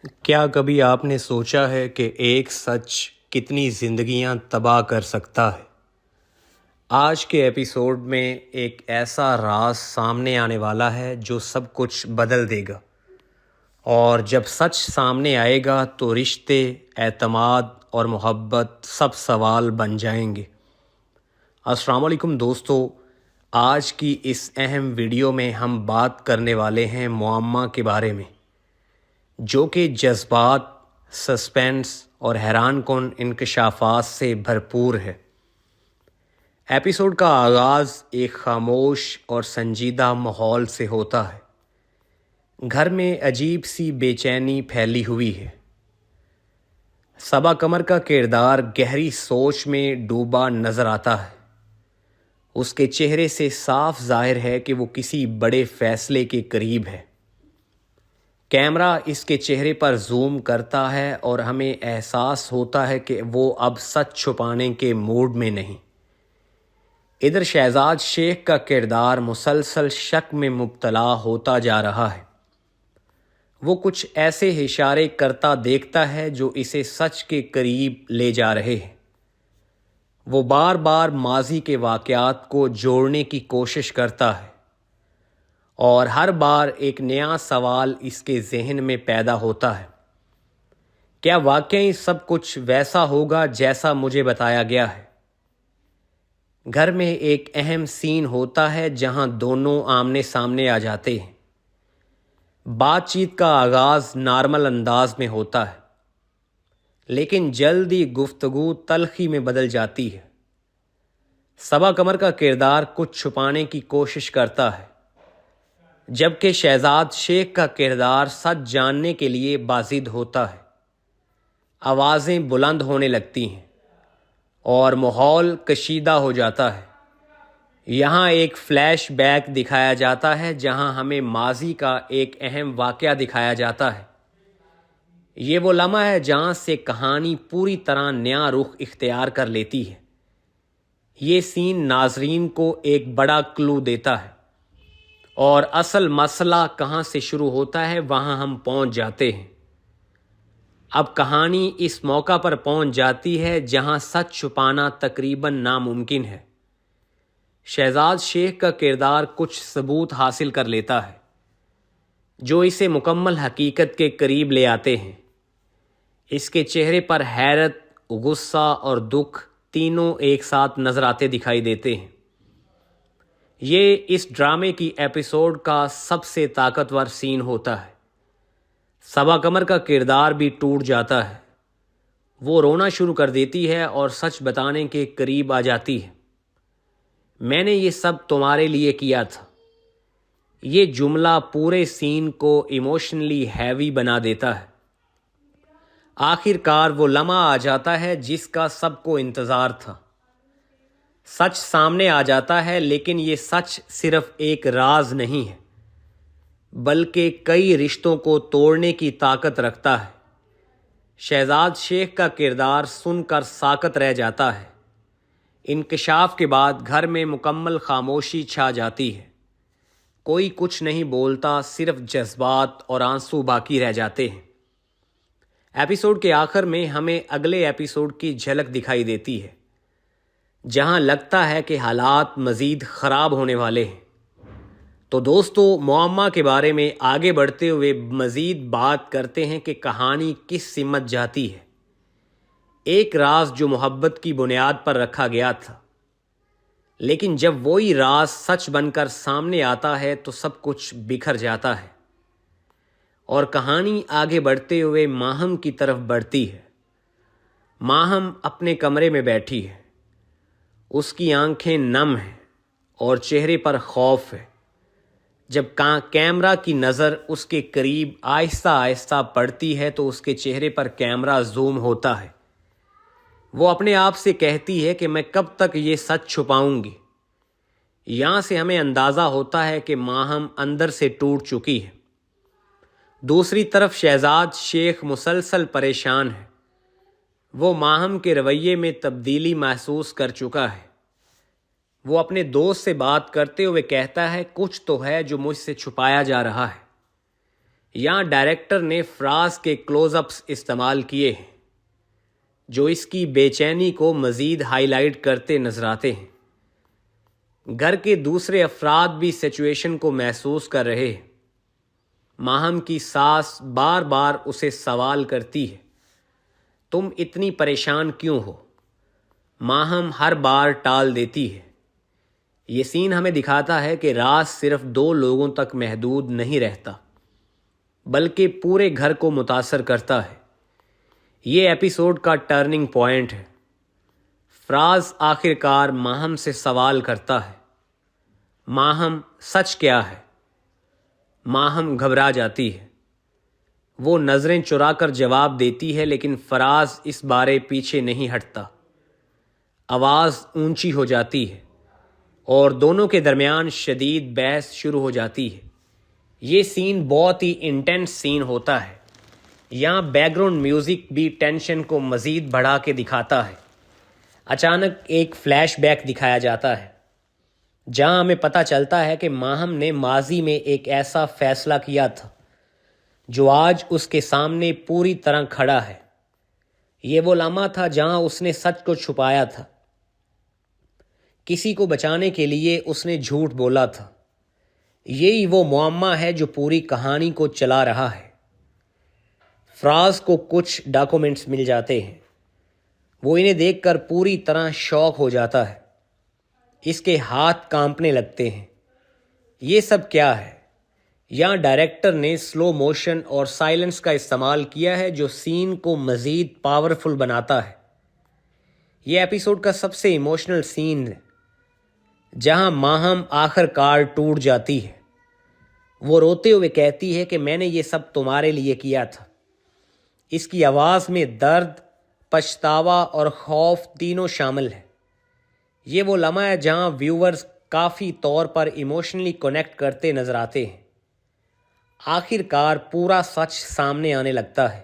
کیا کبھی آپ نے سوچا ہے کہ ایک سچ کتنی زندگیاں تباہ کر سکتا ہے؟ آج کے ایپیسوڈ میں ایک ایسا راز سامنے آنے والا ہے جو سب کچھ بدل دے گا، اور جب سچ سامنے آئے گا تو رشتے، اعتماد اور محبت سب سوال بن جائیں گے۔ السلام علیکم دوستو، آج کی اس اہم ویڈیو میں ہم بات کرنے والے ہیں معمہ کے بارے میں، جو کہ جذبات، سسپینس اور حیران کن انکشافات سے بھرپور ہے۔ ایپیسوڈ کا آغاز ایک خاموش اور سنجیدہ ماحول سے ہوتا ہے۔ گھر میں عجیب سی بے چینی پھیلی ہوئی ہے۔ صبا قمر کا کردار گہری سوچ میں ڈوبا نظر آتا ہے۔ اس کے چہرے سے صاف ظاہر ہے کہ وہ کسی بڑے فیصلے کے قریب ہے۔ کیمرہ اس کے چہرے پر زوم کرتا ہے اور ہمیں احساس ہوتا ہے کہ وہ اب سچ چھپانے کے موڈ میں نہیں۔ ادھر شہزاد شیخ کا کردار مسلسل شک میں مبتلا ہوتا جا رہا ہے۔ وہ کچھ ایسے اشارے کرتا دیکھتا ہے جو اسے سچ کے قریب لے جا رہے ہیں۔ وہ بار بار ماضی کے واقعات کو جوڑنے کی کوشش کرتا ہے، اور ہر بار ایک نیا سوال اس کے ذہن میں پیدا ہوتا ہے۔ کیا واقعی سب کچھ ویسا ہوگا جیسا مجھے بتایا گیا ہے؟ گھر میں ایک اہم سین ہوتا ہے جہاں دونوں آمنے سامنے آ جاتے ہیں۔ بات چیت کا آغاز نارمل انداز میں ہوتا ہے، لیکن جلد ہی گفتگو تلخی میں بدل جاتی ہے۔ صبا قمر کا کردار کچھ چھپانے کی کوشش کرتا ہے، جبکہ شہزاد شیخ کا کردار سچ جاننے کے لیے بازد ہوتا ہے۔ آوازیں بلند ہونے لگتی ہیں اور ماحول کشیدہ ہو جاتا ہے۔ یہاں ایک فلیش بیک دکھایا جاتا ہے جہاں ہمیں ماضی کا ایک اہم واقعہ دکھایا جاتا ہے۔ یہ وہ لمحہ ہے جہاں سے کہانی پوری طرح نیا رخ اختیار کر لیتی ہے۔ یہ سین ناظرین کو ایک بڑا کلو دیتا ہے، اور اصل مسئلہ کہاں سے شروع ہوتا ہے وہاں ہم پہنچ جاتے ہیں۔ اب کہانی اس موقع پر پہنچ جاتی ہے جہاں سچ چھپانا تقریباً ناممکن ہے۔ شہزاد شیخ کا کردار کچھ ثبوت حاصل کر لیتا ہے جو اسے مکمل حقیقت کے قریب لے آتے ہیں۔ اس کے چہرے پر حیرت، غصہ اور دکھ تینوں ایک ساتھ نظر آتے دکھائی دیتے ہیں۔ یہ اس ڈرامے کی ایپیسوڈ کا سب سے طاقتور سین ہوتا ہے۔ صبا قمر کا کردار بھی ٹوٹ جاتا ہے۔ وہ رونا شروع کر دیتی ہے اور سچ بتانے کے قریب آ جاتی ہے۔ میں نے یہ سب تمہارے لیے کیا تھا۔ یہ جملہ پورے سین کو ایموشنلی ہیوی بنا دیتا ہے۔ آخر کار وہ لمحہ آ جاتا ہے جس کا سب کو انتظار تھا۔ سچ سامنے آ جاتا ہے، لیکن یہ سچ صرف ایک راز نہیں ہے، بلکہ کئی رشتوں کو توڑنے کی طاقت رکھتا ہے۔ شہزاد شیخ کا کردار سن کر ساکت رہ جاتا ہے۔ انکشاف کے بعد گھر میں مکمل خاموشی چھا جاتی ہے۔ کوئی کچھ نہیں بولتا، صرف جذبات اور آنسو باقی رہ جاتے ہیں۔ ایپیسوڈ کے آخر میں ہمیں اگلے ایپیسوڈ کی جھلک دکھائی دیتی ہے، جہاں لگتا ہے کہ حالات مزید خراب ہونے والے ہیں۔ تو دوستو، معمہ کے بارے میں آگے بڑھتے ہوئے مزید بات کرتے ہیں کہ کہانی کس سمت جاتی ہے۔ ایک راز جو محبت کی بنیاد پر رکھا گیا تھا، لیکن جب وہی راز سچ بن کر سامنے آتا ہے تو سب کچھ بکھر جاتا ہے، اور کہانی آگے بڑھتے ہوئے ماہم کی طرف بڑھتی ہے۔ ماہم اپنے کمرے میں بیٹھی ہے۔ اس کی آنکھیں نم ہیں اور چہرے پر خوف ہے۔ جب کیمرہ کی نظر اس کے قریب آہستہ آہستہ پڑتی ہے تو اس کے چہرے پر کیمرہ زوم ہوتا ہے۔ وہ اپنے آپ سے کہتی ہے کہ میں کب تک یہ سچ چھپاؤں گی۔ یہاں سے ہمیں اندازہ ہوتا ہے کہ ماہم اندر سے ٹوٹ چکی ہے۔ دوسری طرف شہزاد شیخ مسلسل پریشان ہے۔ وہ ماہم کے رویے میں تبدیلی محسوس کر چکا ہے۔ وہ اپنے دوست سے بات کرتے ہوئے کہتا ہے، کچھ تو ہے جو مجھ سے چھپایا جا رہا ہے۔ یہاں ڈائریکٹر نے فراز کے کلوز اپس استعمال کیے ہیں جو اس کی بے چینی کو مزید ہائی لائٹ کرتے نظر آتے ہیں۔ گھر کے دوسرے افراد بھی سچویشن کو محسوس کر رہے ہیں۔ ماہم کی ساس بار بار اسے سوال کرتی ہے، تم اتنی پریشان کیوں ہو؟ ماہم ہر بار ٹال دیتی ہے۔ یہ سین ہمیں دکھاتا ہے کہ راز صرف 2 لوگوں تک محدود نہیں رہتا بلکہ پورے گھر کو متاثر کرتا ہے۔ یہ ایپیسوڈ کا ٹرننگ پوائنٹ ہے۔ فراز آخر کار ماہم سے سوال کرتا ہے، ماہم سچ کیا ہے؟ ماہم گھبرا جاتی ہے۔ وہ نظریں چرا کر جواب دیتی ہے لیکن فراز اس بارے پیچھے نہیں ہٹتا۔ آواز اونچی ہو جاتی ہے اور دونوں کے درمیان شدید بحث شروع ہو جاتی ہے۔ یہ سین بہت ہی انٹینس سین ہوتا ہے۔ یہاں بیک گراؤنڈ میوزک بھی ٹینشن کو مزید بڑھا کے دکھاتا ہے۔ اچانک ایک فلیش بیک دکھایا جاتا ہے جہاں ہمیں پتہ چلتا ہے کہ ماہم نے ماضی میں ایک ایسا فیصلہ کیا تھا جو آج اس کے سامنے پوری طرح کھڑا ہے۔ یہ وہ لمحہ تھا جہاں اس نے سچ کو چھپایا تھا۔ کسی کو بچانے کے لیے اس نے جھوٹ بولا تھا۔ یہی وہ معمہ ہے جو پوری کہانی کو چلا رہا ہے۔ فراز کو کچھ ڈاکومنٹس مل جاتے ہیں۔ وہ انہیں دیکھ کر پوری طرح شاک ہو جاتا ہے۔ اس کے ہاتھ کانپنے لگتے ہیں۔ یہ سب کیا ہے؟ یہاں ڈائریکٹر نے سلو موشن اور سائلنس کا استعمال کیا ہے جو سین کو مزید پاورفل بناتا ہے۔ یہ ایپیسوڈ کا سب سے ایموشنل سین ہے جہاں ماہم آخر کار ٹوٹ جاتی ہے۔ وہ روتے ہوئے کہتی ہے کہ میں نے یہ سب تمہارے لیے کیا تھا۔ اس کی آواز میں درد، پچھتاوا اور خوف تینوں شامل ہے۔ یہ وہ لمحہ ہے جہاں ویورز کافی طور پر ایموشنلی کنیکٹ کرتے نظر آتے ہیں۔ آخر کار پورا سچ سامنے آنے لگتا ہے۔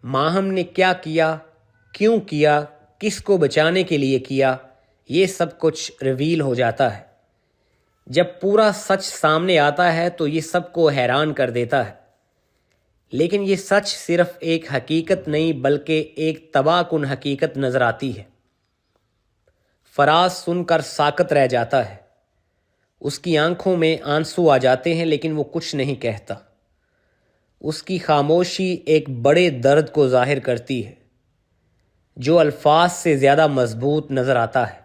ماہم نے کیا کیا، کیوں کیا، کس کو بچانے کے لیے کیا، یہ سب کچھ ریویل ہو جاتا ہے۔ جب پورا سچ سامنے آتا ہے تو یہ سب کو حیران کر دیتا ہے، لیکن یہ سچ صرف ایک حقیقت نہیں بلکہ ایک تباہ کن حقیقت نظر آتی ہے۔ فراز سن کر ساکت رہ جاتا ہے۔ اس کی آنکھوں میں آنسو آ جاتے ہیں لیکن وہ کچھ نہیں کہتا۔ اس کی خاموشی ایک بڑے درد کو ظاہر کرتی ہے جو الفاظ سے زیادہ مضبوط نظر آتا ہے۔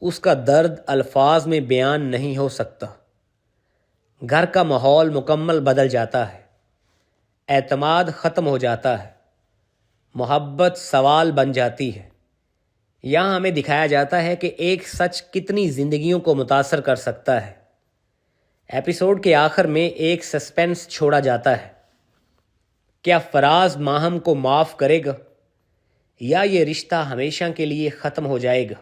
اس کا درد الفاظ میں بیان نہیں ہو سکتا۔ گھر کا ماحول مکمل بدل جاتا ہے۔ اعتماد ختم ہو جاتا ہے۔ محبت سوال بن جاتی ہے۔ یہاں ہمیں دکھایا جاتا ہے کہ ایک سچ کتنی زندگیوں کو متاثر کر سکتا ہے۔ ایپیسوڈ کے آخر میں ایک سسپینس چھوڑا جاتا ہے۔ کیا فراز ماہم کو معاف کرے گا یا یہ رشتہ ہمیشہ کے لیے ختم ہو جائے گا؟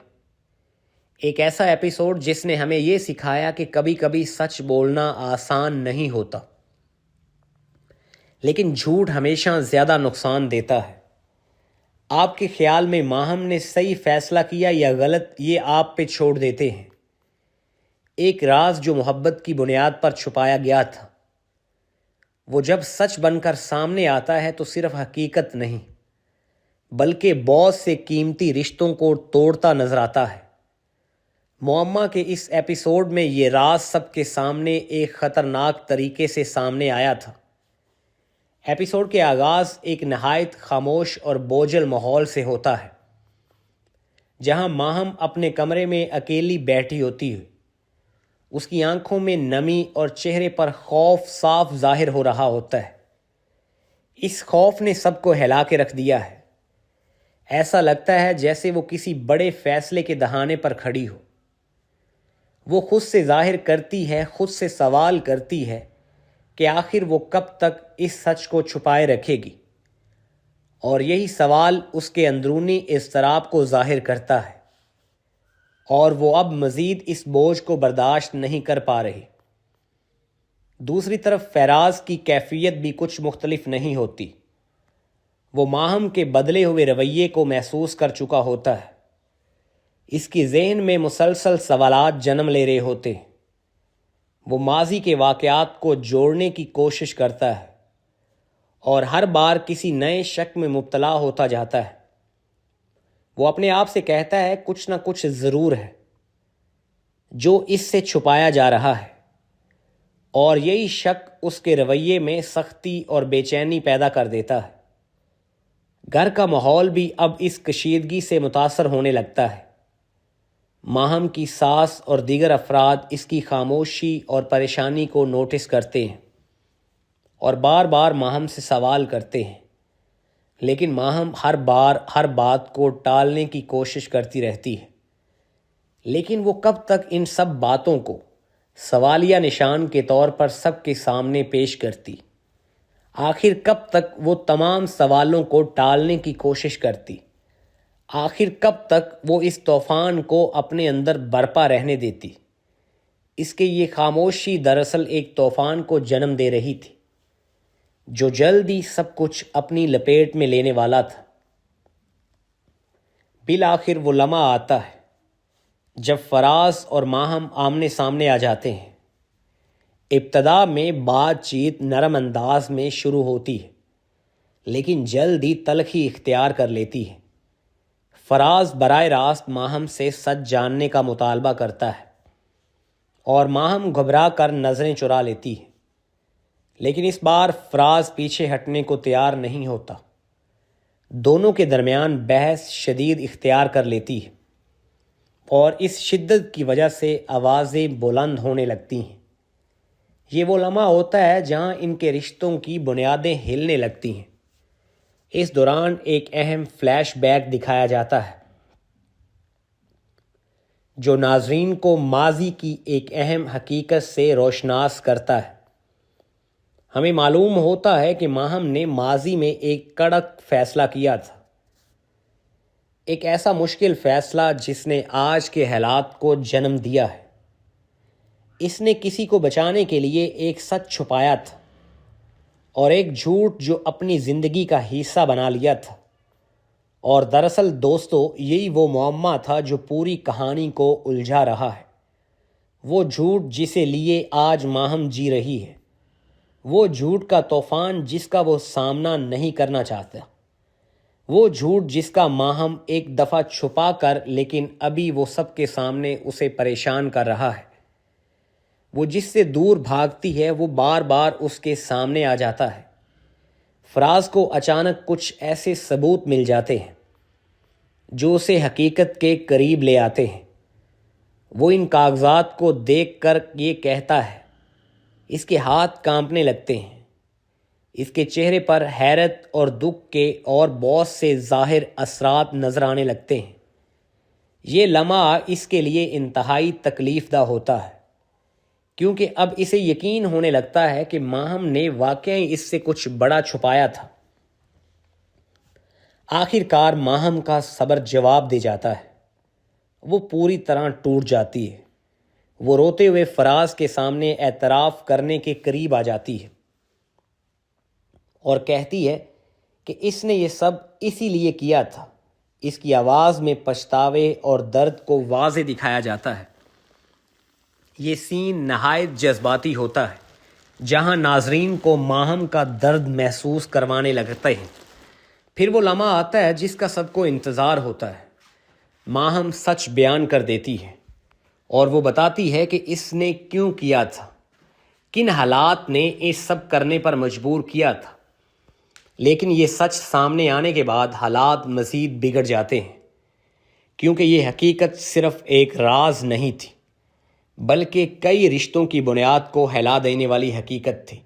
ایک ایسا ایپیسوڈ جس نے ہمیں یہ سکھایا کہ کبھی کبھی سچ بولنا آسان نہیں ہوتا، لیکن جھوٹ ہمیشہ زیادہ نقصان دیتا ہے۔ آپ کے خیال میں ماہم نے صحیح فیصلہ کیا یا غلط، یہ آپ پہ چھوڑ دیتے ہیں۔ ایک راز جو محبت کی بنیاد پر چھپایا گیا تھا، وہ جب سچ بن کر سامنے آتا ہے تو صرف حقیقت نہیں بلکہ بہت سے قیمتی رشتوں کو توڑتا نظر آتا ہے۔ معمہ کے اس ایپیسوڈ میں یہ راز سب کے سامنے ایک خطرناک طریقے سے سامنے آیا تھا۔ ایپیسوڈ کے آغاز ایک نہایت خاموش اور بوجھل ماحول سے ہوتا ہے، جہاں ماہم اپنے کمرے میں اکیلی بیٹھی ہوتی ہے۔ اس کی آنکھوں میں نمی اور چہرے پر خوف صاف ظاہر ہو رہا ہوتا ہے۔ اس خوف نے سب کو ہلا کے رکھ دیا ہے۔ ایسا لگتا ہے جیسے وہ کسی بڑے فیصلے کے دہانے پر کھڑی ہو۔ وہ خود سے ظاہر کرتی ہے، خود سے سوال کرتی ہے کہ آخر وہ کب تک اس سچ کو چھپائے رکھے گی، اور یہی سوال اس کے اندرونی اضطراب کو ظاہر کرتا ہے، اور وہ اب مزید اس بوجھ کو برداشت نہیں کر پا رہی۔ دوسری طرف فراز کی کیفیت بھی کچھ مختلف نہیں ہوتی۔ وہ ماہم کے بدلے ہوئے رویے کو محسوس کر چکا ہوتا ہے۔ اس کی ذہن میں مسلسل سوالات جنم لے رہے ہوتے ہیں۔ وہ ماضی کے واقعات کو جوڑنے کی کوشش کرتا ہے اور ہر بار کسی نئے شک میں مبتلا ہوتا جاتا ہے۔ وہ اپنے آپ سے کہتا ہے کچھ نہ کچھ ضرور ہے جو اس سے چھپایا جا رہا ہے، اور یہی شک اس کے رویے میں سختی اور بے چینی پیدا کر دیتا ہے۔ گھر کا ماحول بھی اب اس کشیدگی سے متاثر ہونے لگتا ہے۔ ماہم کی ساس اور دیگر افراد اس کی خاموشی اور پریشانی کو نوٹس کرتے ہیں اور بار بار ماہم سے سوال کرتے ہیں، لیکن ماہم ہر بار ہر بات کو ٹالنے کی کوشش کرتی رہتی ہے۔ لیکن وہ کب تک ان سب باتوں کو سوالیہ نشان کے طور پر سب کے سامنے پیش کرتی؟ آخر کب تک وہ تمام سوالوں کو ٹالنے کی کوشش کرتی؟ آخر کب تک وہ اس طوفان کو اپنے اندر برپا رہنے دیتی؟ اس کے یہ خاموشی دراصل ایک طوفان کو جنم دے رہی تھی جو جلد ہی سب کچھ اپنی لپیٹ میں لینے والا تھا۔ بالآخر وہ لمحہ آتا ہے جب فراز اور ماہم آمنے سامنے آ جاتے ہیں۔ ابتدا میں بات چیت نرم انداز میں شروع ہوتی ہے، لیکن جلد ہی تلخی اختیار کر لیتی ہے۔ فراز براہ راست ماہم سے سچ جاننے کا مطالبہ کرتا ہے اور ماہم گھبرا کر نظریں چرا لیتی ہے، لیکن اس بار فراز پیچھے ہٹنے کو تیار نہیں ہوتا۔ دونوں کے درمیان بحث شدید اختیار کر لیتی ہے اور اس شدت کی وجہ سے آوازیں بلند ہونے لگتی ہیں۔ یہ وہ لمحہ ہوتا ہے جہاں ان کے رشتوں کی بنیادیں ہلنے لگتی ہیں۔ اس دوران ایک اہم فلیش بیک دکھایا جاتا ہے جو ناظرین کو ماضی کی ایک اہم حقیقت سے روشناس کرتا ہے۔ ہمیں معلوم ہوتا ہے کہ ماہم نے ماضی میں ایک کڑک فیصلہ کیا تھا، ایک ایسا مشکل فیصلہ جس نے آج کے حالات کو جنم دیا ہے۔ اس نے کسی کو بچانے کے لیے ایک سچ چھپایا تھا اور ایک جھوٹ جو اپنی زندگی کا حصہ بنا لیا تھا، اور دراصل دوستو یہی وہ معمہ تھا جو پوری کہانی کو الجھا رہا ہے۔ وہ جھوٹ جسے لیے آج ماہم جی رہی ہے، وہ جھوٹ کا طوفان جس کا وہ سامنا نہیں کرنا چاہتا، وہ جھوٹ جس کا ماہم ایک دفعہ چھپا کر لیکن ابھی وہ سب کے سامنے اسے پریشان کر رہا ہے۔ وہ جس سے دور بھاگتی ہے وہ بار بار اس کے سامنے آ جاتا ہے۔ فراز کو اچانک کچھ ایسے ثبوت مل جاتے ہیں جو اسے حقیقت کے قریب لے آتے ہیں۔ وہ ان کاغذات کو دیکھ کر یہ کہتا ہے، اس کے ہاتھ کانپنے لگتے ہیں، اس کے چہرے پر حیرت اور دکھ کے اور بہت سے ظاہر اثرات نظر آنے لگتے ہیں۔ یہ لمحہ اس کے لیے انتہائی تکلیف دہ ہوتا ہے، کیونکہ اب اسے یقین ہونے لگتا ہے کہ ماہم نے واقعی اس سے کچھ بڑا چھپایا تھا۔ آخر کار ماہم کا صبر جواب دے جاتا ہے۔ وہ پوری طرح ٹوٹ جاتی ہے۔ وہ روتے ہوئے فراز کے سامنے اعتراف کرنے کے قریب آ جاتی ہے اور کہتی ہے کہ اس نے یہ سب اسی لیے کیا تھا۔ اس کی آواز میں پچھتاوے اور درد کو واضح دکھایا جاتا ہے۔ یہ سین نہایت جذباتی ہوتا ہے، جہاں ناظرین کو ماہم کا درد محسوس کروانے لگتے ہیں۔ پھر وہ لمحہ آتا ہے جس کا سب کو انتظار ہوتا ہے۔ ماہم سچ بیان کر دیتی ہے اور وہ بتاتی ہے کہ اس نے کیوں کیا تھا، کن حالات نے یہ سب کرنے پر مجبور کیا تھا۔ لیکن یہ سچ سامنے آنے کے بعد حالات مزید بگڑ جاتے ہیں، کیونکہ یہ حقیقت صرف ایک راز نہیں تھی بلکہ کئی رشتوں کی بنیاد کو ہلا دینے والی حقیقت تھی۔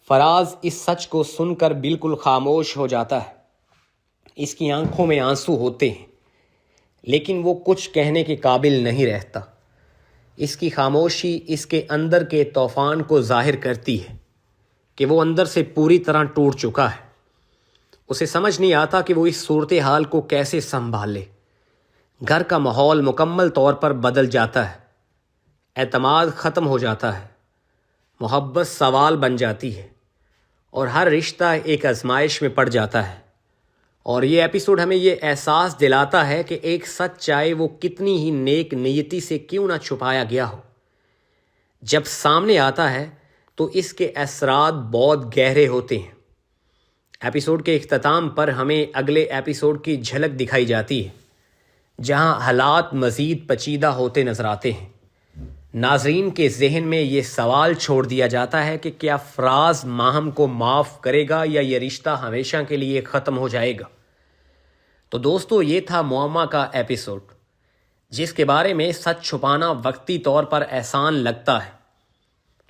فراز اس سچ کو سن کر بالکل خاموش ہو جاتا ہے۔ اس کی آنکھوں میں آنسو ہوتے ہیں، لیکن وہ کچھ کہنے کے قابل نہیں رہتا۔ اس کی خاموشی اس کے اندر کے طوفان کو ظاہر کرتی ہے کہ وہ اندر سے پوری طرح ٹوٹ چکا ہے۔ اسے سمجھ نہیں آتا کہ وہ اس صورتحال کو کیسے سنبھالے۔ گھر کا ماحول مکمل طور پر بدل جاتا ہے، اعتماد ختم ہو جاتا ہے، محبت سوال بن جاتی ہے، اور ہر رشتہ ایک آزمائش میں پڑ جاتا ہے۔ اور یہ ایپیسوڈ ہمیں یہ احساس دلاتا ہے کہ ایک سچ چاہے وہ کتنی ہی نیک نیتی سے کیوں نہ چھپایا گیا ہو، جب سامنے آتا ہے تو اس کے اثرات بہت گہرے ہوتے ہیں۔ ایپیسوڈ کے اختتام پر ہمیں اگلے ایپیسوڈ کی جھلک دکھائی جاتی ہے، جہاں حالات مزید پیچیدہ ہوتے نظر آتے ہیں۔ ناظرین کے ذہن میں یہ سوال چھوڑ دیا جاتا ہے کہ کیا فراز ماہم کو معاف کرے گا یا یہ رشتہ ہمیشہ کے لیے ختم ہو جائے گا؟ تو دوستو، یہ تھا معمہ کا ایپیسوڈ، جس کے بارے میں سچ چھپانا وقتی طور پر آسان لگتا ہے،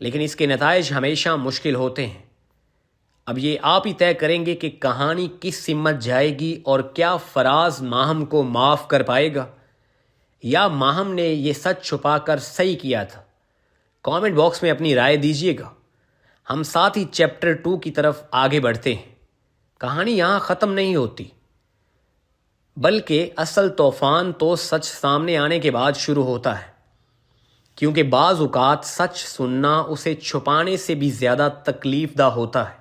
لیکن اس کے نتائج ہمیشہ مشکل ہوتے ہیں۔ اب یہ آپ ہی طے کریں گے کہ کہانی کس سمت جائے گی، اور کیا فراز ماہم کو معاف کر پائے گا یا ماہم نے یہ سچ چھپا کر صحیح کیا تھا؟ کامنٹ باکس میں اپنی رائے دیجیے گا۔ ہم ساتھ ہی چیپٹر 2 کی طرف آگے بڑھتے ہیں۔ کہانی یہاں ختم نہیں ہوتی، بلکہ اصل طوفان تو سچ سامنے آنے کے بعد شروع ہوتا ہے، کیونکہ بعض اوقات سچ سننا اسے چھپانے سے بھی زیادہ تکلیف دہ ہوتا ہے۔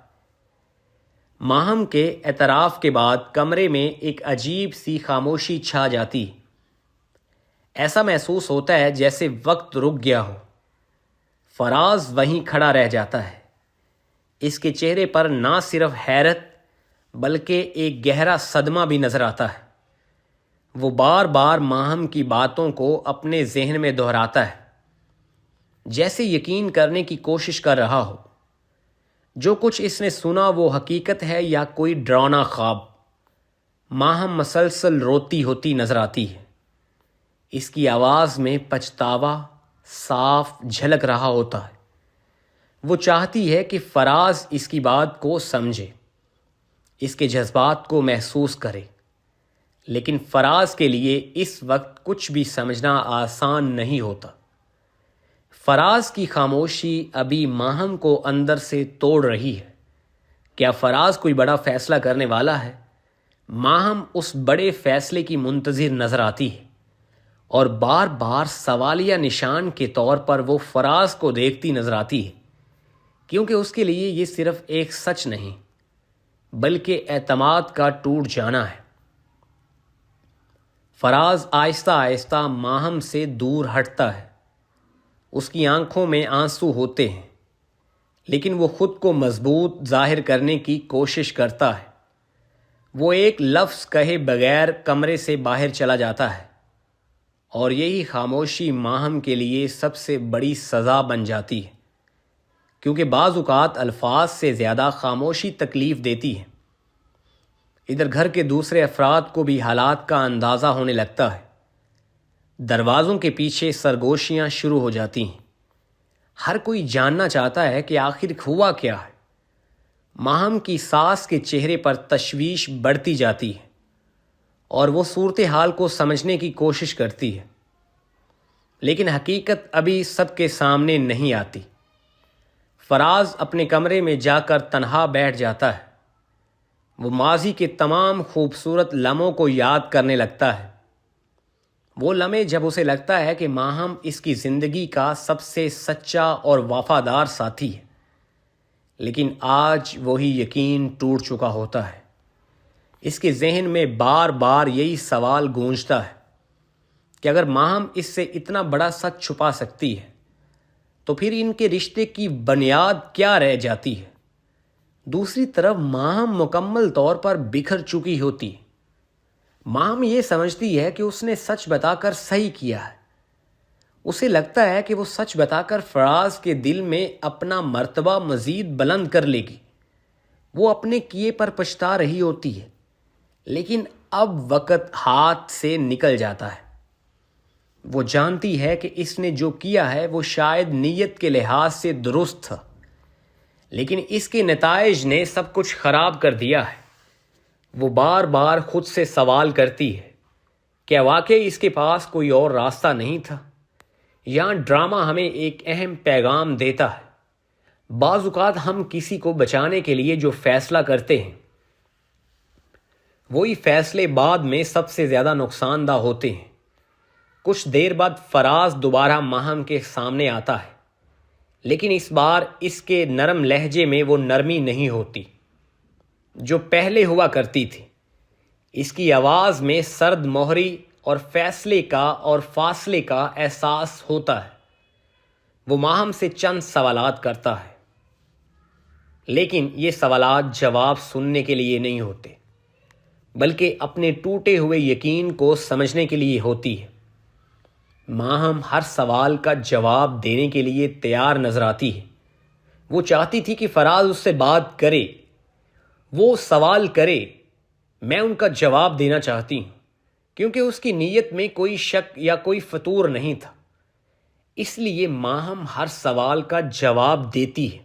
ماہم کے اعتراف کے بعد کمرے میں ایک عجیب سی خاموشی چھا جاتی ہے۔ ایسا محسوس ہوتا ہے جیسے وقت رک گیا ہو۔ فراز وہیں کھڑا رہ جاتا ہے۔ اس کے چہرے پر نہ صرف حیرت بلکہ ایک گہرا صدمہ بھی نظر آتا ہے۔ وہ بار بار ماہم کی باتوں کو اپنے ذہن میں دہراتا ہے، جیسے یقین کرنے کی کوشش کر رہا ہو جو کچھ اس نے سنا وہ حقیقت ہے یا کوئی ڈراؤنا خواب۔ ماہم مسلسل روتی ہوتی نظر آتی ہے۔ اس کی آواز میں پچھتاوا صاف جھلک رہا ہوتا ہے۔ وہ چاہتی ہے کہ فراز اس کی بات کو سمجھے، اس کے جذبات کو محسوس کرے، لیکن فراز کے لیے اس وقت کچھ بھی سمجھنا آسان نہیں ہوتا۔ فراز کی خاموشی ابھی ماہم کو اندر سے توڑ رہی ہے۔ کیا فراز کوئی بڑا فیصلہ کرنے والا ہے؟ ماہم اس بڑے فیصلے کی منتظر نظر آتی ہے، اور بار بار سوالیہ نشان کے طور پر وہ فراز کو دیکھتی نظر آتی ہے، کیونکہ اس کے لیے یہ صرف ایک سچ نہیں بلکہ اعتماد کا ٹوٹ جانا ہے۔ فراز آہستہ آہستہ ماہم سے دور ہٹتا ہے۔ اس کی آنکھوں میں آنسو ہوتے ہیں، لیکن وہ خود کو مضبوط ظاہر کرنے کی کوشش کرتا ہے۔ وہ ایک لفظ کہے بغیر کمرے سے باہر چلا جاتا ہے، اور یہی خاموشی ماہم کے لیے سب سے بڑی سزا بن جاتی ہے، کیونکہ بعض اوقات الفاظ سے زیادہ خاموشی تکلیف دیتی ہے۔ ادھر گھر کے دوسرے افراد کو بھی حالات کا اندازہ ہونے لگتا ہے۔ دروازوں کے پیچھے سرگوشیاں شروع ہو جاتی ہیں۔ ہر کوئی جاننا چاہتا ہے کہ آخر ہوا کیا ہے۔ ماہم کی ساس کے چہرے پر تشویش بڑھتی جاتی ہے، اور وہ صورتحال کو سمجھنے کی کوشش کرتی ہے، لیکن حقیقت ابھی سب کے سامنے نہیں آتی۔ فراز اپنے کمرے میں جا کر تنہا بیٹھ جاتا ہے۔ وہ ماضی کے تمام خوبصورت لمحوں کو یاد کرنے لگتا ہے۔ وہ لمحے جب اسے لگتا ہے کہ ماہم اس کی زندگی کا سب سے سچا اور وفادار ساتھی ہے، لیکن آج وہی یقین ٹوٹ چکا ہوتا ہے۔ اس کے ذہن میں بار بار یہی سوال گونجتا ہے کہ اگر ماہم اس سے اتنا بڑا سچ چھپا سکتی ہے تو پھر ان کے رشتے کی بنیاد کیا رہ جاتی ہے؟ دوسری طرف ماہم مکمل طور پر بکھر چکی ہوتی ہے۔ ماہم یہ سمجھتی ہے کہ اس نے سچ بتا کر صحیح کیا ہے۔ اسے لگتا ہے کہ وہ سچ بتا کر فراز کے دل میں اپنا مرتبہ مزید بلند کر لے گی۔ وہ اپنے کیے پر پچھتا رہی ہوتی ہے، لیکن اب وقت ہاتھ سے نکل جاتا ہے۔ وہ جانتی ہے کہ اس نے جو کیا ہے وہ شاید نیت کے لحاظ سے درست تھا، لیکن اس کے نتائج نے سب کچھ خراب کر دیا ہے۔ وہ بار بار خود سے سوال کرتی ہے، کیا واقعی اس کے پاس کوئی اور راستہ نہیں تھا؟ یہاں ڈرامہ ہمیں ایک اہم پیغام دیتا ہے۔ بعض اوقات ہم کسی کو بچانے کے لیے جو فیصلہ کرتے ہیں، وہی فیصلے بعد میں سب سے زیادہ نقصان دہ ہوتے ہیں۔ کچھ دیر بعد فراز دوبارہ ماہم کے سامنے آتا ہے، لیکن اس بار اس کے نرم لہجے میں وہ نرمی نہیں ہوتی جو پہلے ہوا کرتی تھی۔ اس کی آواز میں سرد مہری اور فیصلے کا اور فاصلے کا احساس ہوتا ہے۔ وہ ماہم سے چند سوالات کرتا ہے، لیکن یہ سوالات جواب سننے کے لیے نہیں ہوتے، بلکہ اپنے ٹوٹے ہوئے یقین کو سمجھنے کے لیے ہوتی ہے۔ ماہم ہر سوال کا جواب دینے کے لیے تیار نظر آتی ہے۔ وہ چاہتی تھی کہ فراز اس سے بات کرے، وہ سوال کرے، میں ان کا جواب دینا چاہتی ہوں، کیونکہ اس کی نیت میں کوئی شک یا کوئی فتور نہیں تھا۔ اس لیے ماہم ہر سوال کا جواب دیتی ہے،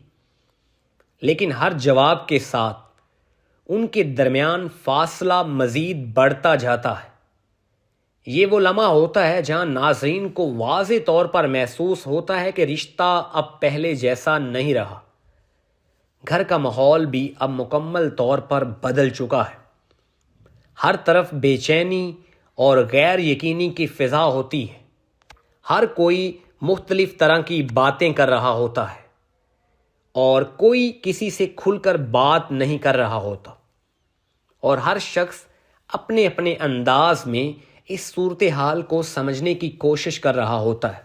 لیکن ہر جواب کے ساتھ ان کے درمیان فاصلہ مزید بڑھتا جاتا ہے۔ یہ وہ لمحہ ہوتا ہے جہاں ناظرین کو واضح طور پر محسوس ہوتا ہے کہ رشتہ اب پہلے جیسا نہیں رہا۔ گھر کا ماحول بھی اب مکمل طور پر بدل چکا ہے۔ ہر طرف بے چینی اور غیر یقینی کی فضا ہوتی ہے۔ ہر کوئی مختلف طرح کی باتیں کر رہا ہوتا ہے اور کوئی کسی سے کھل کر بات نہیں کر رہا ہوتا، اور ہر شخص اپنے اپنے انداز میں اس صورتحال کو سمجھنے کی کوشش کر رہا ہوتا ہے۔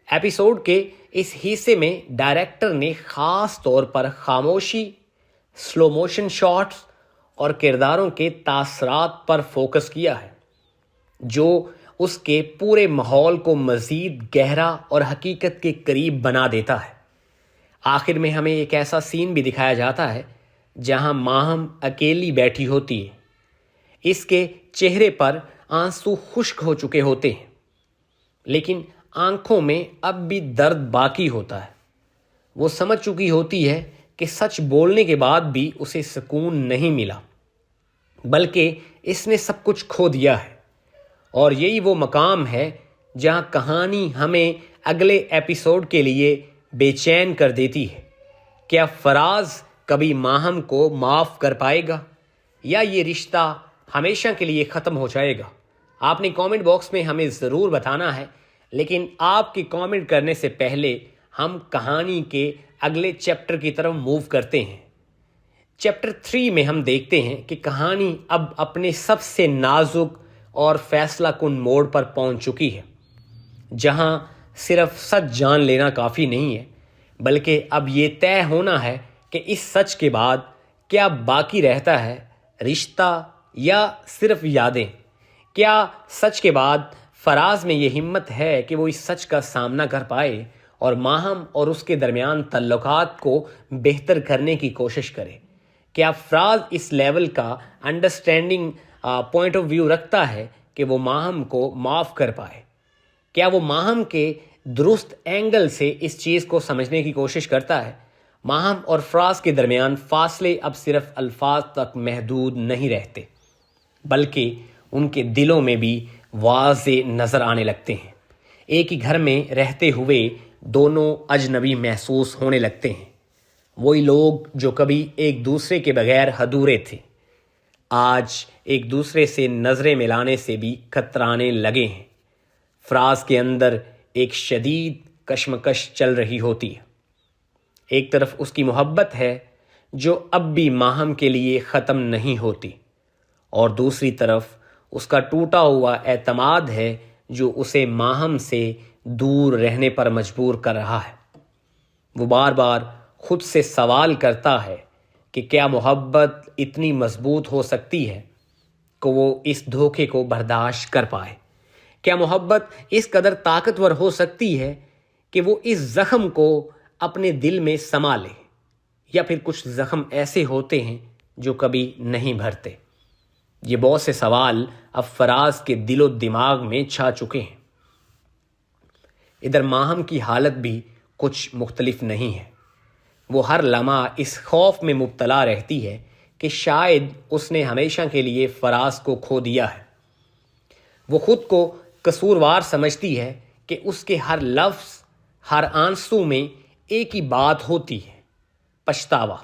ایپیسوڈ کے اس حصے میں ڈائریکٹر نے خاص طور پر خاموشی، سلو موشن شاٹس اور کرداروں کے تاثرات پر فوکس کیا ہے، جو اس کے پورے ماحول کو مزید گہرا اور حقیقت کے قریب بنا دیتا ہے۔ آخر میں ہمیں ایک ایسا سین بھی دکھایا جاتا ہے جہاں ماہم اکیلی بیٹھی ہوتی ہے۔ اس کے چہرے پر آنسو خشک ہو چکے ہوتے ہیں، لیکن آنکھوں میں اب بھی درد باقی ہوتا ہے۔ وہ سمجھ چکی ہوتی ہے کہ سچ بولنے کے بعد بھی اسے سکون نہیں ملا، بلکہ اس نے سب کچھ کھو دیا ہے۔ اور یہی وہ مقام ہے جہاں کہانی ہمیں اگلے ایپیسوڈ کے لیے بے چین کر دیتی ہے۔ کیا فراز کبھی ماہم کو معاف کر پائے گا، یا یہ رشتہ ہمیشہ کے لیے ختم ہو جائے گا؟ آپ نے کامنٹ باکس میں ہمیں ضرور بتانا ہے، لیکن آپ کی کامنٹ کرنے سے پہلے ہم کہانی کے اگلے چیپٹر کی طرف موو کرتے ہیں۔ چیپٹر 3 میں ہم دیکھتے ہیں کہ کہانی اب اپنے سب سے نازک اور فیصلہ کن موڑ پر پہنچ چکی ہے، جہاں صرف سچ جان لینا کافی نہیں ہے، بلکہ اب یہ طے ہونا ہے کہ اس سچ کے بعد کیا باقی رہتا ہے، رشتہ یا صرف یادیں؟ کیا سچ کے بعد فراز میں یہ ہمت ہے کہ وہ اس سچ کا سامنا کر پائے اور ماہم اور اس کے درمیان تعلقات کو بہتر کرنے کی کوشش کرے؟ کیا فراز اس لیول کا انڈرسٹینڈنگ پوائنٹ آف ویو رکھتا ہے کہ وہ ماہم کو معاف کر پائے؟ کیا وہ ماہم کے درست اینگل سے اس چیز کو سمجھنے کی کوشش کرتا ہے؟ ماہم اور فراز کے درمیان فاصلے اب صرف الفاظ تک محدود نہیں رہتے، بلکہ ان کے دلوں میں بھی واضح نظر آنے لگتے ہیں۔ ایک ہی گھر میں رہتے ہوئے دونوں اجنبی محسوس ہونے لگتے ہیں۔ وہی لوگ جو کبھی ایک دوسرے کے بغیر ادھورے تھے، آج ایک دوسرے سے نظریں ملانے سے بھی کترانے لگے ہیں۔ فراز کے اندر ایک شدید کشمکش چل رہی ہوتی ہے۔ ایک طرف اس کی محبت ہے جو اب بھی ماہم کے لیے ختم نہیں ہوتی، اور دوسری طرف اس کا ٹوٹا ہوا اعتماد ہے جو اسے ماہم سے دور رہنے پر مجبور کر رہا ہے۔ وہ بار بار خود سے سوال کرتا ہے کہ کیا محبت اتنی مضبوط ہو سکتی ہے کہ وہ اس دھوکے کو برداشت کر پائے؟ کیا محبت اس قدر طاقتور ہو سکتی ہے کہ وہ اس زخم کو اپنے دل میں سما لے؟ یا پھر کچھ زخم ایسے ہوتے ہیں جو کبھی نہیں بھرتے؟ یہ بہت سے سوال اب فراز کے دل و دماغ میں چھا چکے ہیں۔ ادھر ماہم کی حالت بھی کچھ مختلف نہیں ہے۔ وہ ہر لمحہ اس خوف میں مبتلا رہتی ہے کہ شاید اس نے ہمیشہ کے لیے فراز کو کھو دیا ہے۔ وہ خود کو قصوروار سمجھتی ہے کہ اس کے ہر لفظ، ہر آنسو میں ایک ہی بات ہوتی ہے، پچھتاوا۔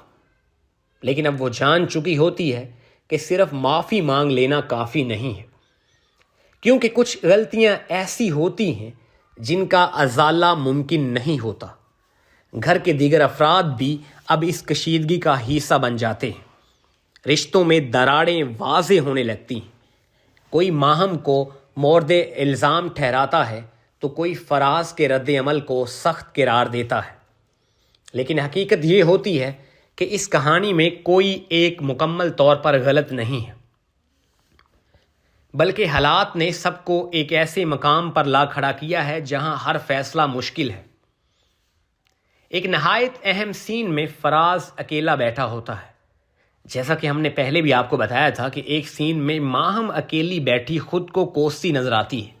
لیکن اب وہ جان چکی ہوتی ہے کہ صرف معافی مانگ لینا کافی نہیں ہے، کیونکہ کچھ غلطیاں ایسی ہوتی ہیں جن کا ازالہ ممکن نہیں ہوتا۔ گھر کے دیگر افراد بھی اب اس کشیدگی کا حصہ بن جاتے ہیں۔ رشتوں میں دراڑیں واضح ہونے لگتی ہیں۔ کوئی ماہم کو مورد الزام ٹھہراتا ہے تو کوئی فراز کے رد عمل کو سخت قرار دیتا ہے، لیکن حقیقت یہ ہوتی ہے کہ اس کہانی میں کوئی ایک مکمل طور پر غلط نہیں ہے، بلکہ حالات نے سب کو ایک ایسے مقام پر لا کھڑا کیا ہے جہاں ہر فیصلہ مشکل ہے۔ ایک نہایت اہم سین میں فراز اکیلا بیٹھا ہوتا ہے۔ جیسا کہ ہم نے پہلے بھی آپ کو بتایا تھا کہ ایک سین میں ماہم اکیلی بیٹھی خود کو کوستی نظر آتی ہے۔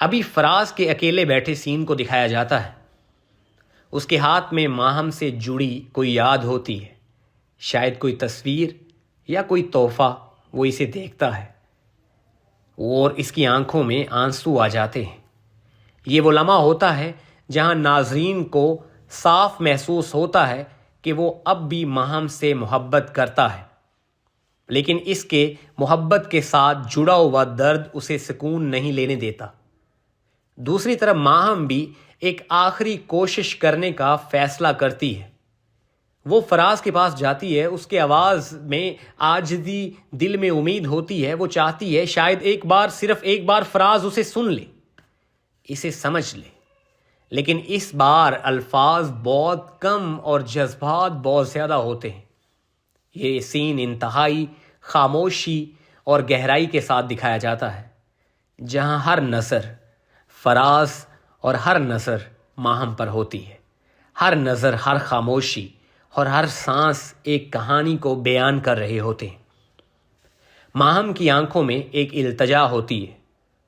ابھی فراز کے اکیلے بیٹھے سین کو دکھایا جاتا ہے۔ اس کے ہاتھ میں ماہم سے جڑی کوئی یاد ہوتی ہے، شاید کوئی تصویر یا کوئی تحفہ۔ وہ اسے دیکھتا ہے اور اس کی آنکھوں میں آنسو آ جاتے ہیں۔ یہ وہ لمحہ ہوتا ہے جہاں ناظرین کو صاف محسوس ہوتا ہے کہ وہ اب بھی ماہم سے محبت کرتا ہے، لیکن اس کے محبت کے ساتھ جڑا ہوا درد اسے سکون نہیں لینے دیتا۔ دوسری طرف ماہم بھی ایک آخری کوشش کرنے کا فیصلہ کرتی ہے۔ وہ فراز کے پاس جاتی ہے، اس کے آواز میں عاجزی، دل میں امید ہوتی ہے۔ وہ چاہتی ہے شاید صرف ایک بار فراز اسے سن لے، اسے سمجھ لے، لیکن اس بار الفاظ بہت کم اور جذبات بہت زیادہ ہوتے ہیں۔ یہ سین انتہائی خاموشی اور گہرائی کے ساتھ دکھایا جاتا ہے، جہاں ہر نظر فراز اور ہر نظر ماہم پر ہوتی ہے۔ ہر نظر، ہر خاموشی اور ہر سانس ایک کہانی کو بیان کر رہے ہوتے ہیں۔ ماہم کی آنکھوں میں ایک التجا ہوتی ہے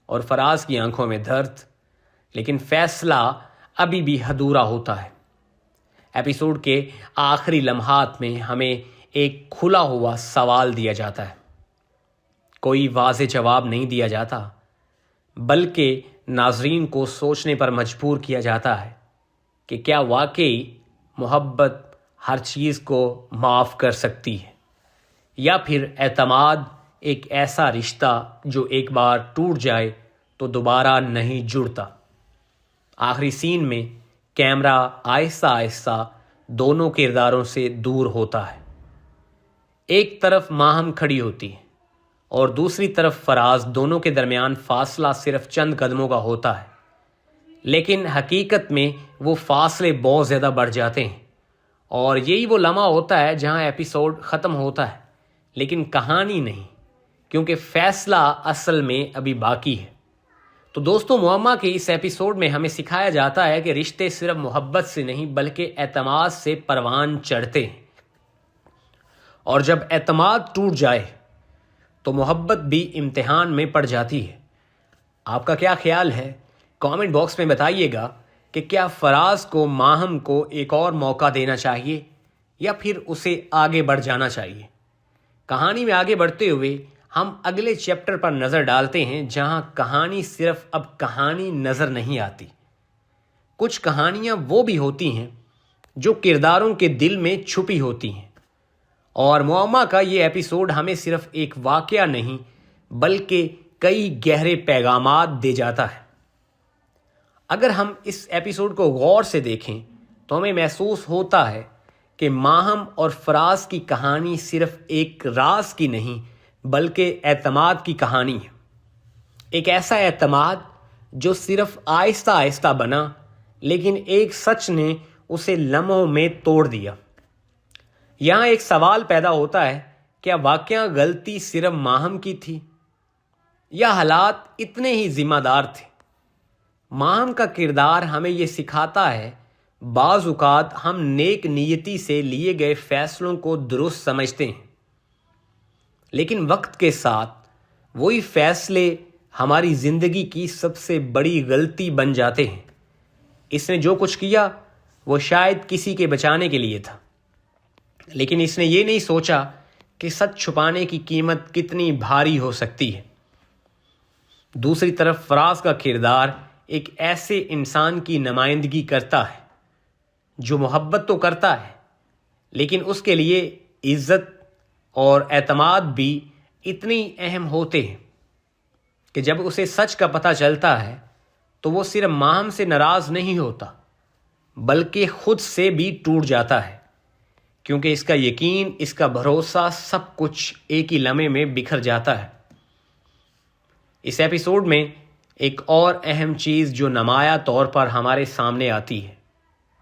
اور فراز کی آنکھوں میں درد، لیکن فیصلہ ابھی بھی ادھورا ہوتا ہے۔ ایپیسوڈ کے آخری لمحات میں ہمیں ایک کھلا ہوا سوال دیا جاتا ہے۔ کوئی واضح جواب نہیں دیا جاتا، بلکہ ناظرین کو سوچنے پر مجبور کیا جاتا ہے کہ کیا واقعی محبت ہر چیز کو معاف کر سکتی ہے، یا پھر اعتماد ایک ایسا رشتہ جو ایک بار ٹوٹ جائے تو دوبارہ نہیں جڑتا۔ آخری سین میں کیمرہ آہستہ آہستہ دونوں کرداروں سے دور ہوتا ہے۔ ایک طرف ماہم کھڑی ہوتی ہے اور دوسری طرف فراز۔ دونوں کے درمیان فاصلہ صرف چند قدموں کا ہوتا ہے، لیکن حقیقت میں وہ فاصلے بہت زیادہ بڑھ جاتے ہیں، اور یہی وہ لمحہ ہوتا ہے جہاں ایپیسوڈ ختم ہوتا ہے، لیکن کہانی نہیں، کیونکہ فیصلہ اصل میں ابھی باقی ہے۔ تو دوستوں، معمہ کے اس ایپیسوڈ میں ہمیں سکھایا جاتا ہے کہ رشتے صرف محبت سے نہیں بلکہ اعتماد سے پروان چڑھتے ہیں، اور جب اعتماد ٹوٹ جائے تو محبت بھی امتحان میں پڑ جاتی ہے۔ آپ کا کیا خیال ہے؟ کامنٹ باکس میں بتائیے گا کہ کیا فراز کو ماہم کو ایک اور موقع دینا چاہیے یا پھر اسے آگے بڑھ جانا چاہیے۔ کہانی میں آگے بڑھتے ہوئے ہم اگلے چیپٹر پر نظر ڈالتے ہیں، جہاں کہانی صرف اب کہانی نظر نہیں آتی۔ کچھ کہانیاں وہ بھی ہوتی ہیں جو کرداروں کے دل میں چھپی ہوتی ہیں، اور معمہ کا یہ ایپیسوڈ ہمیں صرف ایک واقعہ نہیں بلکہ کئی گہرے پیغامات دے جاتا ہے۔ اگر ہم اس ایپیسوڈ کو غور سے دیکھیں تو ہمیں محسوس ہوتا ہے کہ ماہم اور فراز کی کہانی صرف ایک راز کی نہیں بلکہ اعتماد کی کہانی ہے۔ ایک ایسا اعتماد جو صرف آہستہ آہستہ بنا، لیکن ایک سچ نے اسے لمحوں میں توڑ دیا۔ یہاں ایک سوال پیدا ہوتا ہے، کیا واقعہ غلطی صرف ماہم کی تھی یا حالات اتنے ہی ذمہ دار تھے؟ ماہم کا کردار ہمیں یہ سکھاتا ہے، بعض اوقات ہم نیک نیتی سے لیے گئے فیصلوں کو درست سمجھتے ہیں، لیکن وقت کے ساتھ وہی فیصلے ہماری زندگی کی سب سے بڑی غلطی بن جاتے ہیں۔ اس نے جو کچھ کیا وہ شاید کسی کے بچانے کے لیے تھا، لیکن اس نے یہ نہیں سوچا کہ سچ چھپانے کی قیمت کتنی بھاری ہو سکتی ہے۔ دوسری طرف فراز کا کردار ایک ایسے انسان کی نمائندگی کرتا ہے جو محبت تو کرتا ہے، لیکن اس کے لیے عزت اور اعتماد بھی اتنی اہم ہوتے ہیں کہ جب اسے سچ کا پتہ چلتا ہے تو وہ صرف ماہم سے ناراض نہیں ہوتا بلکہ خود سے بھی ٹوٹ جاتا ہے، کیونکہ اس کا یقین، اس کا بھروسہ، سب کچھ ایک ہی لمحے میں بکھر جاتا ہے۔ اس ایپیسوڈ میں ایک اور اہم چیز جو نمایاں طور پر ہمارے سامنے آتی ہے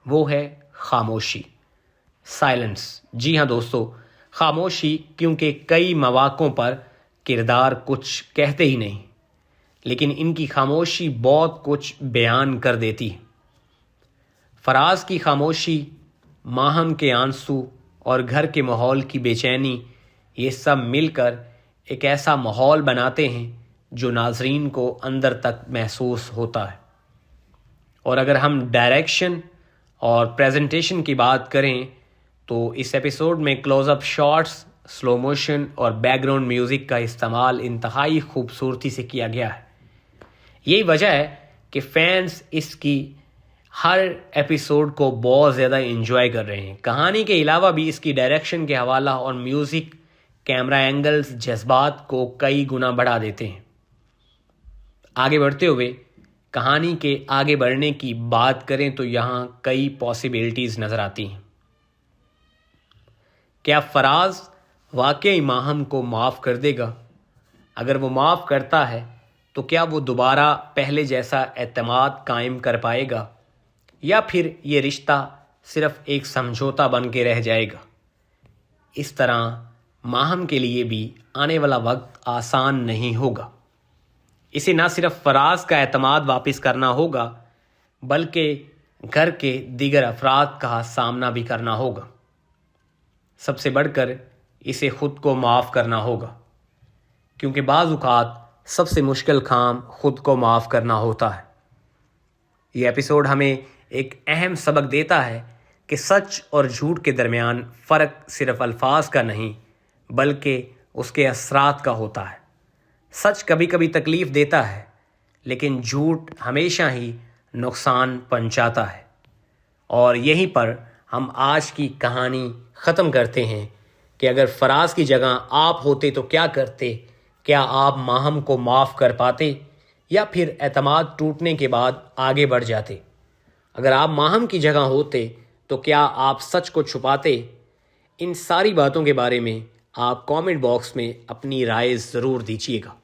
وہ ہے خاموشی، سائلنس۔ جی ہاں دوستو، خاموشی، کیونکہ کئی مواقعوں پر کردار کچھ کہتے ہی نہیں، لیکن ان کی خاموشی بہت کچھ بیان کر دیتی ہے۔ فراز کی خاموشی، ماہم کے آنسو اور گھر کے ماحول کی بے چینی، یہ سب مل کر ایک ایسا ماحول بناتے ہیں جو ناظرین کو اندر تک محسوس ہوتا ہے۔ اور اگر ہم ڈائریکشن اور پریزنٹیشن کی بات کریں تو اس ایپیسوڈ میں close up shots, slow motion اور بیک گراؤنڈ میوزک کا استعمال انتہائی خوبصورتی سے کیا گیا ہے۔ یہی وجہ ہے کہ فینس اس کی ہر ایپیسوڈ کو بہت زیادہ انجوائے کر رہے ہیں۔ کہانی کے علاوہ بھی اس کی ڈائریکشن کے حوالہ اور میوزک، کیمرہ اینگلز جذبات کو کئی گنا بڑھا دیتے ہیں۔ آگے بڑھتے ہوئے کہانی کے آگے بڑھنے کی بات کریں تو یہاں کئی پاسبلٹیز نظر آتی ہیں۔ کیا فراز واقعی ماہم کو معاف کر دے گا؟ اگر وہ معاف کرتا ہے تو کیا وہ دوبارہ پہلے جیسا اعتماد قائم کر پائے گا، یا پھر یہ رشتہ صرف ایک سمجھوتا بن کے رہ جائے گا؟ اس طرح ماہم کے لیے بھی آنے والا وقت آسان نہیں ہوگا۔ اسے نہ صرف فراز کا اعتماد واپس کرنا ہوگا بلکہ گھر کے دیگر افراد کا سامنا بھی کرنا ہوگا۔ سب سے بڑھ کر اسے خود کو معاف کرنا ہوگا، کیونکہ بعض اوقات سب سے مشکل کام خود کو معاف کرنا ہوتا ہے۔ یہ ایپیسوڈ ہمیں ایک اہم سبق دیتا ہے کہ سچ اور جھوٹ کے درمیان فرق صرف الفاظ کا نہیں بلکہ اس کے اثرات کا ہوتا ہے۔ سچ کبھی کبھی تکلیف دیتا ہے، لیکن جھوٹ ہمیشہ ہی نقصان پہنچاتا ہے۔ اور یہیں پر ہم آج کی کہانی ختم کرتے ہیں کہ اگر فراز کی جگہ آپ ہوتے تو کیا کرتے؟ کیا آپ ماہم کو معاف کر پاتے یا پھر اعتماد ٹوٹنے کے بعد آگے بڑھ جاتے؟ اگر آپ ماہم کی جگہ ہوتے تو کیا آپ سچ کو چھپاتے؟ ان ساری باتوں کے بارے میں آپ کامنٹ باکس میں اپنی رائے ضرور دیجیے گا۔